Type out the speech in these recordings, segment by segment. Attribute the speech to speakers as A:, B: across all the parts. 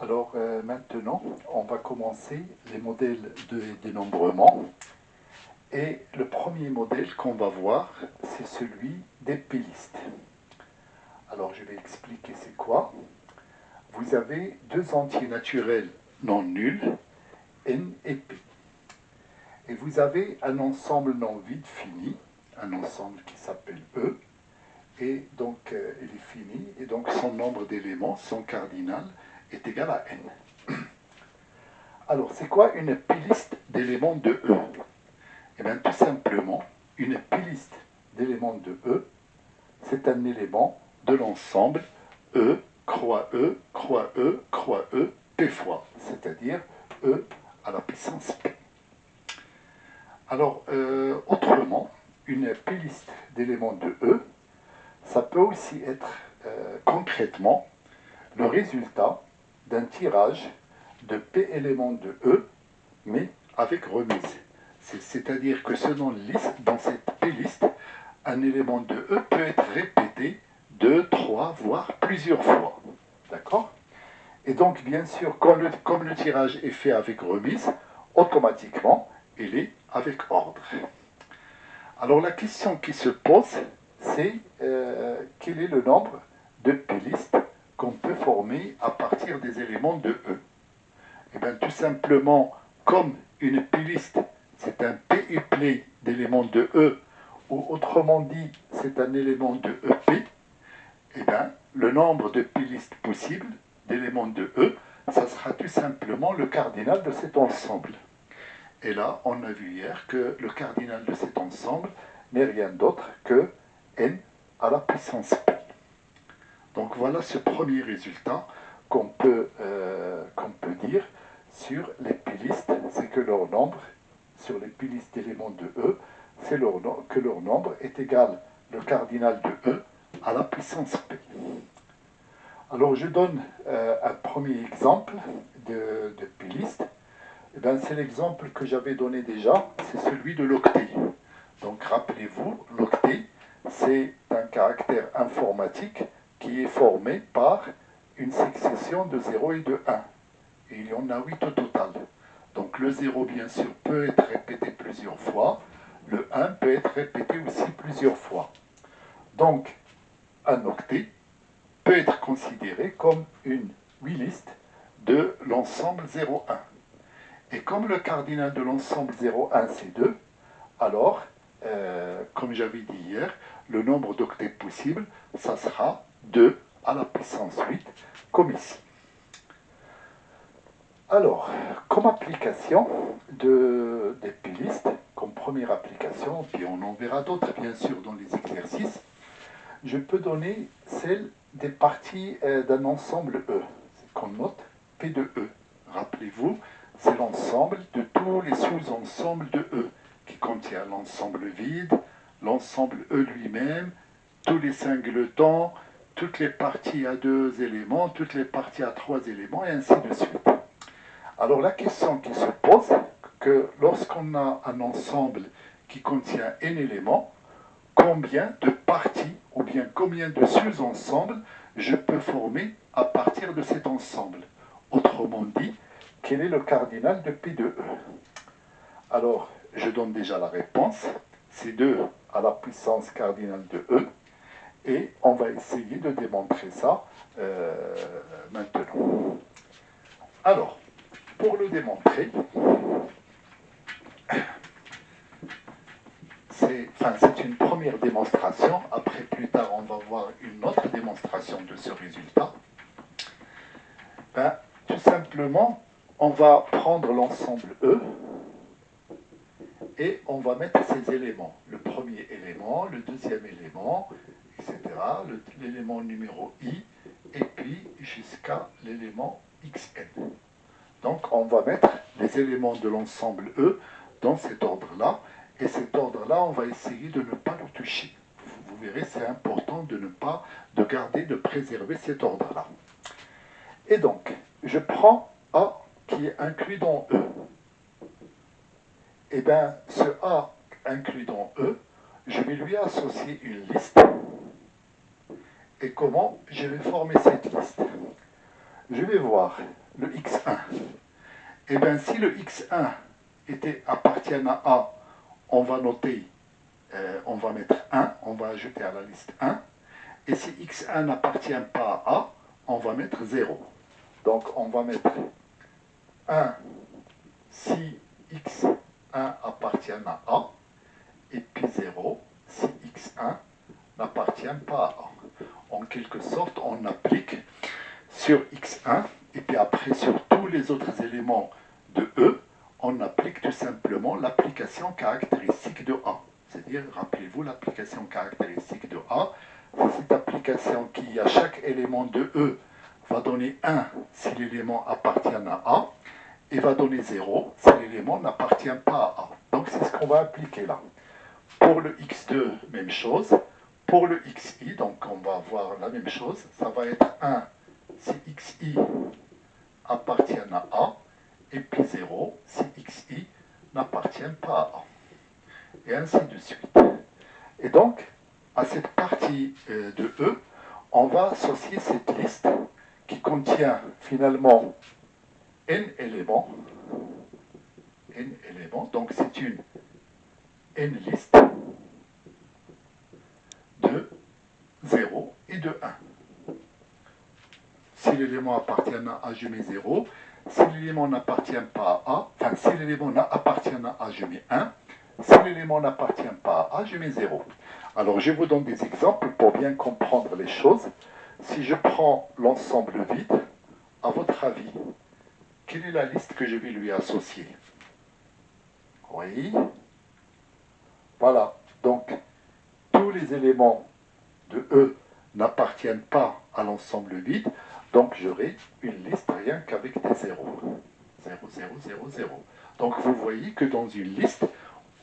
A: Alors maintenant, on va commencer les modèles de dénombrement. Et le premier modèle qu'on va voir, c'est celui des p-listes. Alors je vais expliquer c'est quoi. Vous avez deux entiers naturels non nuls, n et p. Et vous avez un ensemble non vide fini, un ensemble qui s'appelle E, et donc il est fini, et donc son nombre d'éléments, son cardinal, est égal à n. Alors, c'est quoi une p-liste d'éléments de E? Eh bien, tout simplement, une p-liste d'éléments de E, c'est un élément de l'ensemble E, croix E, croix E, croix E, P fois, c'est-à-dire E à la puissance P. Alors, autrement, une p-liste d'éléments de E, ça peut aussi être concrètement le résultat d'un tirage de P éléments de E, mais avec remise. C'est-à-dire que selon liste, dans cette P-liste, un élément de E peut être répété 2, 3, voire plusieurs fois. D'accord? Et donc, bien sûr, comme le tirage est fait avec remise, automatiquement, il est avec ordre. Alors, la question qui se pose, c'est quel est le nombre de P-listes qu'on peut former à partir des éléments de E? Eh bien, tout simplement, comme une p-liste, c'est un p-uplet d'éléments de E, ou autrement dit, c'est un élément de EP, eh bien, le nombre de p-listes possibles d'éléments de E, ça sera tout simplement le cardinal de cet ensemble. Et là, on a vu hier que le cardinal de cet ensemble n'est rien d'autre que n à la puissance p. Donc voilà ce premier résultat qu'on peut dire sur les p-listes, c'est que leur nombre, sur les p-listes d'éléments de E, c'est que leur nombre est égal le cardinal de E à la puissance P. Alors je donne un premier exemple de p-liste. Eh bien, c'est l'exemple que j'avais donné déjà, c'est celui de l'octet. Donc rappelez-vous, l'octet, c'est un caractère informatique qui est formé par une succession de 0 et de 1. Et il y en a 8 au total. Donc le 0, bien sûr, peut être répété plusieurs fois. Le 1 peut être répété aussi plusieurs fois. Donc, un octet peut être considéré comme une 8 liste de l'ensemble 0,1. Et comme le cardinal de l'ensemble 0,1 c'est 2, alors, comme j'avais dit hier, le nombre d'octets possibles, ça sera 2 à la puissance 8, comme ici. Alors, comme application des p-listes, comme première application, puis on en verra d'autres bien sûr dans les exercices, je peux donner celle des parties d'un ensemble E, qu'on note P de E. Rappelez-vous, c'est l'ensemble de tous les sous-ensembles de E, qui contient l'ensemble vide, l'ensemble E lui-même, tous les singletons, toutes les parties à 2 éléments, toutes les parties à 3 éléments, et ainsi de suite. Alors la question qui se pose, que lorsqu'on a un ensemble qui contient n éléments, combien de parties ou bien combien de sous-ensembles je peux former à partir de cet ensemble? Autrement dit, quel est le cardinal de P de E? Alors, je donne déjà la réponse, c'est 2 à la puissance cardinale de E, et on va essayer de démontrer ça maintenant. Alors, pour le démontrer, c'est une première démonstration. Après, plus tard, on va voir une autre démonstration de ce résultat. Tout simplement, on va prendre l'ensemble E et on va mettre ces éléments. Le premier élément, le deuxième élément, etc. L'élément numéro I, et puis jusqu'à l'élément xn. Donc, on va mettre les éléments de l'ensemble E dans cet ordre-là. Et cet ordre-là, on va essayer de ne pas le toucher. Vous verrez, c'est important de garder, de préserver cet ordre-là. Et donc, je prends A qui est inclus dans E. Et bien, ce A inclus dans E, je vais lui associer une liste. Et comment je vais former cette liste? Je vais voir le x1. Et bien, si le x1 appartient à A, on va noter, on va mettre 1, on va ajouter à la liste 1. Et si x1 n'appartient pas à A, on va mettre 0. Donc, on va mettre 1 si x1 appartient à A, et puis 0 si x1 n'appartient pas à A. En quelque sorte, on applique sur x1, et puis après sur tous les autres éléments de E, on applique tout simplement l'application caractéristique de A. C'est-à-dire, rappelez-vous, l'application caractéristique de A, c'est cette application qui, à chaque élément de E, va donner 1 si l'élément appartient à A, et va donner 0 si l'élément n'appartient pas à A. Donc c'est ce qu'on va appliquer là. Pour le x2, même chose. Pour le xi, donc on va voir la même chose. Ça va être 1 si xi appartient à A, et puis 0 si xi n'appartient pas à A. Et ainsi de suite. Et donc, à cette partie de E, on va associer cette liste qui contient finalement n éléments. N éléments, donc c'est une n liste de 0 et de 1. Si l'élément appartient à A, je mets 0. Si l'élément n'appartient pas à A, enfin si l'élément appartient à A, je mets 1. Si l'élément n'appartient pas à A, je mets 0. Alors je vous donne des exemples pour bien comprendre les choses. Si je prends l'ensemble vide, à votre avis, quelle est la liste que je vais lui associer? Oui. Voilà. Donc, tous les éléments de E n'appartiennent pas à l'ensemble vide. Donc, j'aurai une liste rien qu'avec des zéros. 0, 0, 0, 0. Donc, vous voyez que dans une liste,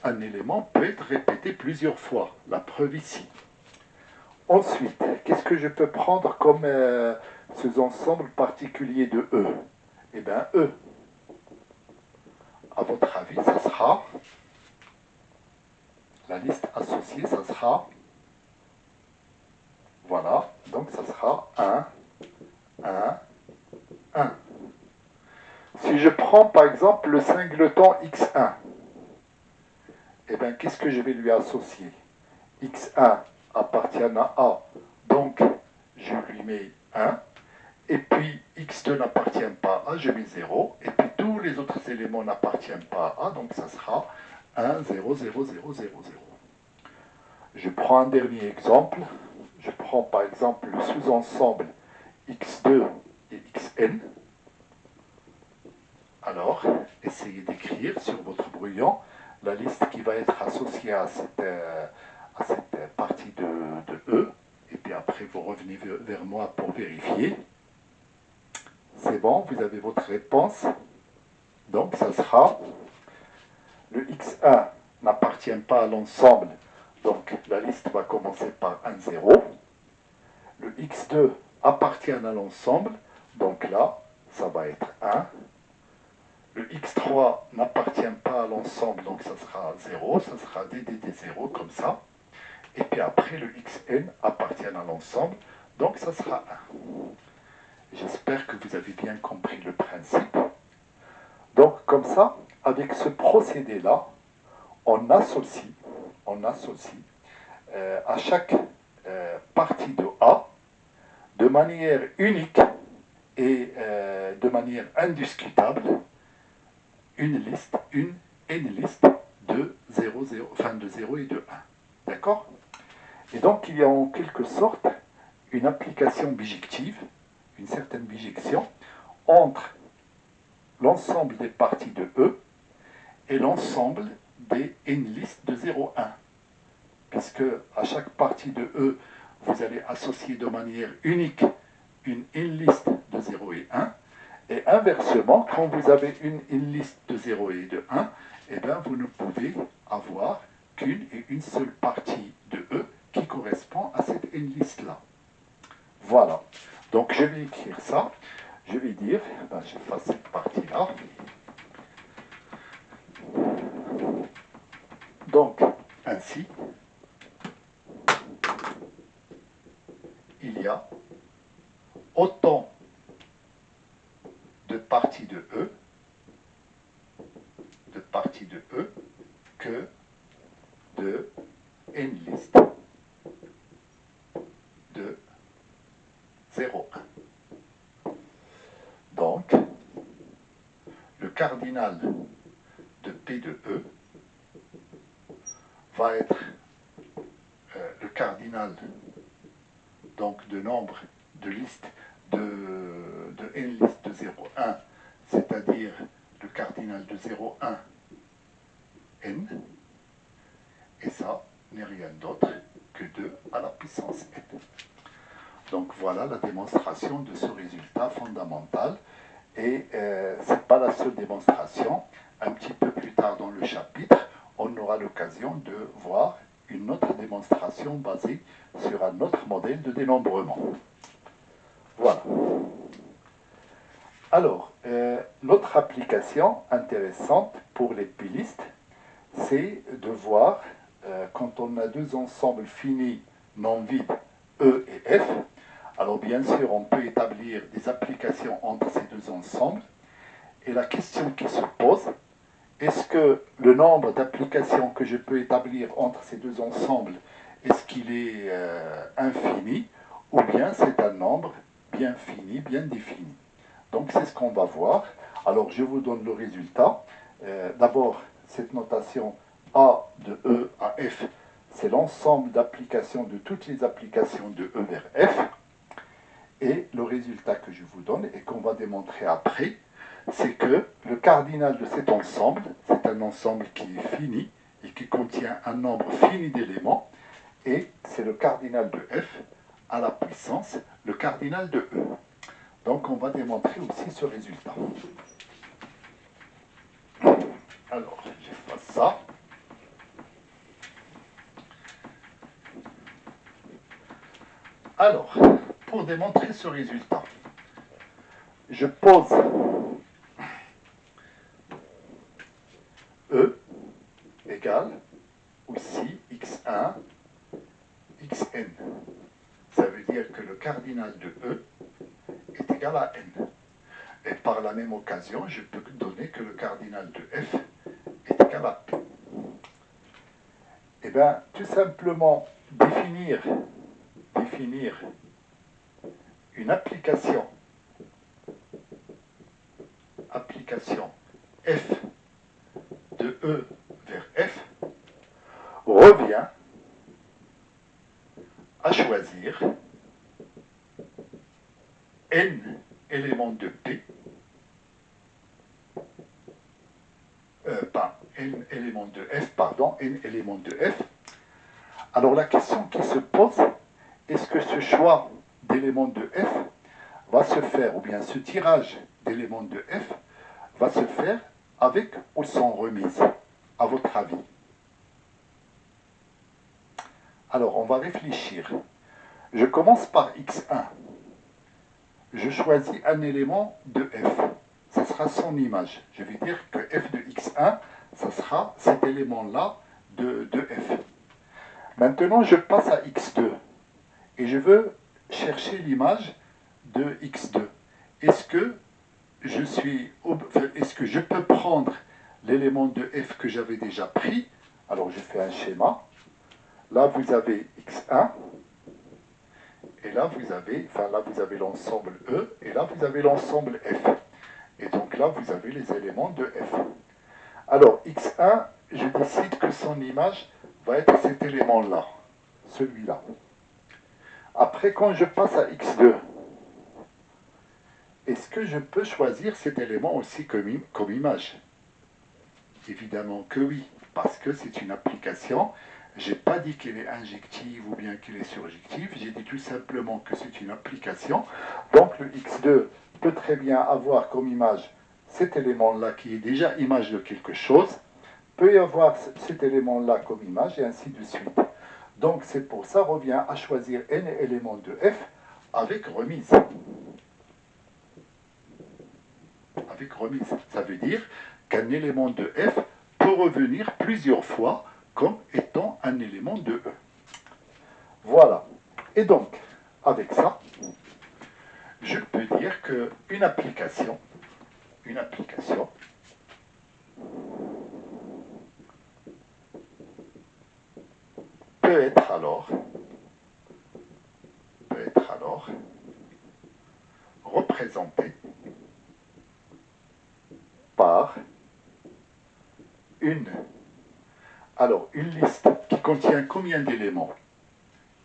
A: un élément peut être répété plusieurs fois. La preuve ici. Ensuite, qu'est-ce que je peux prendre comme sous-ensemble particulier de E? Eh bien, E, à votre avis, ça sera, la liste associée, ça sera, voilà, donc ça sera 1, 1, 1. Si je prends par exemple le singleton x1, eh bien, qu'est-ce que je vais lui associer? x1 appartient à A, donc je lui mets 1. Et puis x2 n'appartient pas à A, je mets 0. Et puis tous les autres éléments n'appartiennent pas à A, donc ça sera 1, 0, 0, 0, 0, 0. Je prends un dernier exemple. Je prends par exemple le sous-ensemble x2 et xn. Alors, essayez d'écrire sur votre brouillon la liste qui va être associée à cette partie de E. Et puis après, vous revenez vers moi pour vérifier. C'est bon, vous avez votre réponse. Donc, ça sera le x1 n'appartient pas à l'ensemble. Donc, la liste va commencer par 1, 0. Le x2 appartient à l'ensemble. Donc là, ça va être 1. Le x3 n'appartient pas à l'ensemble, donc ça sera 0, ça sera DDD 0 comme ça. Et puis après, le xn appartient à l'ensemble, donc ça sera 1. J'espère que vous avez bien compris le principe. Donc comme ça, avec ce procédé-là, on associe à chaque partie de A, de manière unique et de manière indiscutable, une n liste de 0, 0, enfin de 0 et de 1. D'accord? Et donc il y a en quelque sorte une application bijective, une certaine bijection, entre l'ensemble des parties de E et l'ensemble des n listes de 0, 1. Puisque à chaque partie de E, vous allez associer de manière unique une n liste de 0 et 1. Et inversement, quand vous avez une liste de 0 et de 1, eh bien, vous ne pouvez avoir qu'une et une seule partie de E qui correspond à cette n liste-là. Voilà. Donc, je vais écrire ça. Je vais dire, ben, j'efface cette partie-là. Donc, ainsi, il y a autant de partie de E, que de n liste de 0, 1. Donc, le cardinal de P de E va être le cardinal donc de nombre de listes de n liste de 0, 1, c'est-à-dire le cardinal de 0, 1, n, et ça n'est rien d'autre que 2 à la puissance n. Donc voilà la démonstration de ce résultat fondamental. Et ce n'est pas la seule démonstration. Un petit peu plus tard dans le chapitre, on aura l'occasion de voir une autre démonstration basée sur un autre modèle de dénombrement. Voilà. Alors, l'autre application intéressante pour les pilistes, c'est de voir, quand on a deux ensembles finis non vides, E et F, alors bien sûr, on peut établir des applications entre ces deux ensembles. Et la question qui se pose, est-ce que le nombre d'applications que je peux établir entre ces deux ensembles, est-ce qu'il est infini, ou bien c'est un nombre bien fini, bien défini? Donc c'est ce qu'on va voir. Alors je vous donne le résultat. D'abord, cette notation A de E à F, c'est l'ensemble d'applications de toutes les applications de E vers F. Et le résultat que je vous donne et qu'on va démontrer après, c'est que le cardinal de cet ensemble, c'est un ensemble qui est fini et qui contient un nombre fini d'éléments, et c'est le cardinal de F à la puissance, le cardinal de E. Donc on va démontrer aussi ce résultat. Alors, j'efface ça. Alors, pour démontrer ce résultat, je pose E égale aussi x1, xn. Ça veut dire que le cardinal de E est égal à n. Et par la même occasion, je peux donner que le cardinal de F est égal à P. Eh bien, tout simplement, définir une application F de E vers F revient à choisir n éléments de P, n éléments de F, pardon, n éléments de F. Alors la question qui se pose, est-ce que ce choix d'éléments de F va se faire, ou bien ce tirage d'éléments de F va se faire avec ou sans remise, à votre avis? Alors on va réfléchir. Je commence par x1. Je choisis un élément de F. Ça sera son image. Je vais dire que F de x1, ça sera cet élément-là de F. Maintenant, je passe à x2 et je veux chercher l'image de x2. Est-ce que je peux prendre l'élément de F que j'avais déjà pris? Alors, je fais un schéma. Là, vous avez x1. Et là, vous avez l'ensemble E, et là, vous avez l'ensemble F. Et donc là, vous avez les éléments de F. Alors, x1, je décide que son image va être cet élément-là, celui-là. Après, quand je passe à x2, est-ce que je peux choisir cet élément aussi comme image? Évidemment que oui, parce que c'est une application. Je n'ai pas dit qu'elle est injective ou bien qu'elle est surjective, j'ai dit tout simplement que c'est une application. Donc le x2 peut très bien avoir comme image cet élément-là qui est déjà image de quelque chose, peut y avoir cet élément-là comme image et ainsi de suite. Donc c'est pour ça revient à choisir n éléments de f avec remise. Avec remise, ça veut dire qu'un élément de f peut revenir plusieurs fois comme étant un élément de E. Voilà. Et donc, avec ça, je peux dire qu'une application une application peut être alors représentée par une liste qui contient combien d'éléments?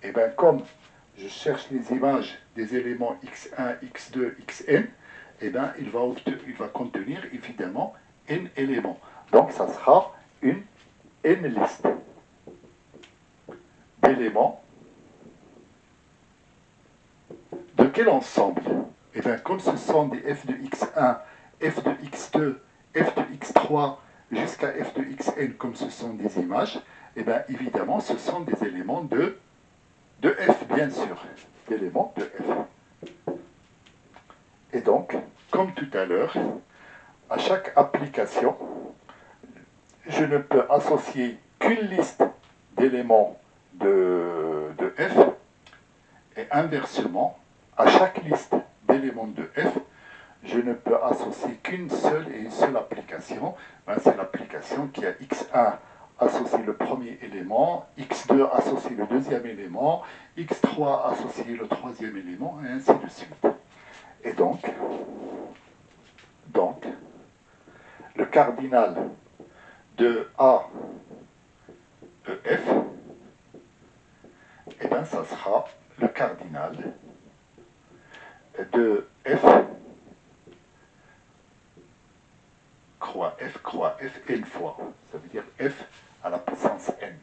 A: Et bien comme je cherche les images des éléments x1, x2, xn, et bien il va contenir évidemment n éléments. Donc ça sera une n liste d'éléments. De quel ensemble? Et bien comme ce sont des f de x1, f de x2, f de x3 jusqu'à f de xn, comme ce sont des images, et bien évidemment ce sont des éléments de f, bien sûr, d'éléments de f. Et donc, comme tout à l'heure, à chaque application, je ne peux associer qu'une liste d'éléments de f, et inversement, à chaque liste d'éléments de f, je ne peux associer qu'une seule et une seule application. C'est l'application qui a x1 associe le premier élément, x2 associe le deuxième élément, x3 associe le troisième élément, et ainsi de suite. Et donc le cardinal de A de F, et bien ça sera le cardinal de F croix F n fois. Ça veut dire F à la puissance n.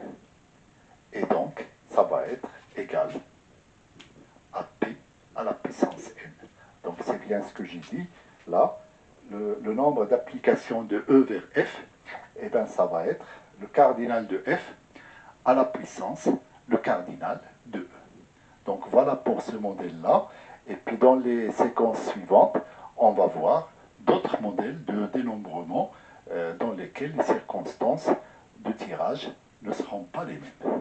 A: Et donc, ça va être égal à P à la puissance n. Donc c'est bien ce que j'ai dit. Là, le nombre d'applications de E vers F, et bien ça va être le cardinal de F à la puissance le cardinal de E. Donc voilà pour ce modèle-là. Et puis dans les séquences suivantes, on va voir d'autres modèles de dénombrement dans lesquels les circonstances de tirage ne seront pas les mêmes.